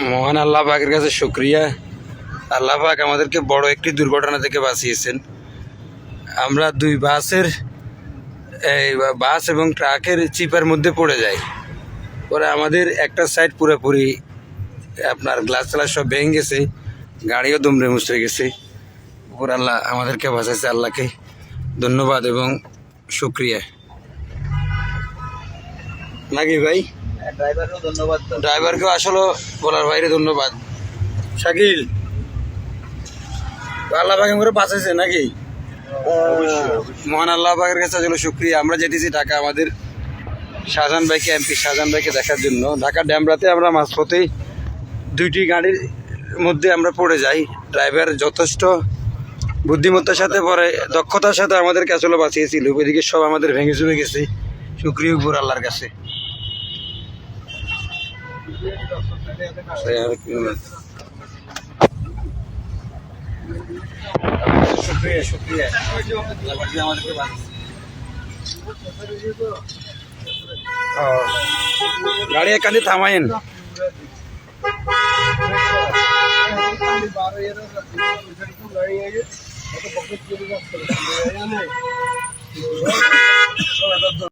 মহান আল্লাহ পাকের কাছে শুকরিয়া। আল্লাহ পাক আমাদেরকে বড় একটি দুর্ঘটনা থেকে বাঁচিয়েছেন। আমরা দুই বাস এবং ট্রাকের চিপার মধ্যে পড়ে যাই। পরে আমাদের একটা সাইড পুরোপুরি আপনার গ্লাস ট্লাস সব ভেঙে গেছে, গাড়িও দুমড়ে মুচড়ে গেছে। উপর আল্লাহ আমাদেরকে বাঁচাইছে, আল্লাহকে ধন্যবাদ এবং শুক্রিয়া। নাকি ভাই? ড্রাইভারকেও ধন্যবাদ। ড্রাইভারকেও আসলে বলার বাইরে ধন্যবাদ। শাকিল, আল্লাহ পাক করে বাঁচাইছে নাকি? মহান আল্লাহ পাকের কাছে আসলে শুক্রিয়া। আমরা যেতেছি ঢাকা আমাদের শাহজাহান ভাইকে, এমপি শাহজাহান ভাইকে দেখার জন্য। ঢাকা ড্যামরাতে আমরা মাঝপথেই দুইটি গাড়ির মধ্যে আমরা পড়ে যাই। ড্রাইভার যথেষ্ট বুদ্ধিমত্তার সাথে পরে দক্ষতার সাথে আমাদেরকে আসলে বাঁচিয়েছিল। ওইদিকে সব আমাদের ভেঙে চুরে গেছে। শুক্রিয়া উপর আল্লাহর কাছে। শুক্রিয়া শুক্রিয়া আমাদেরকে গাড়ি এখানে থামাইন।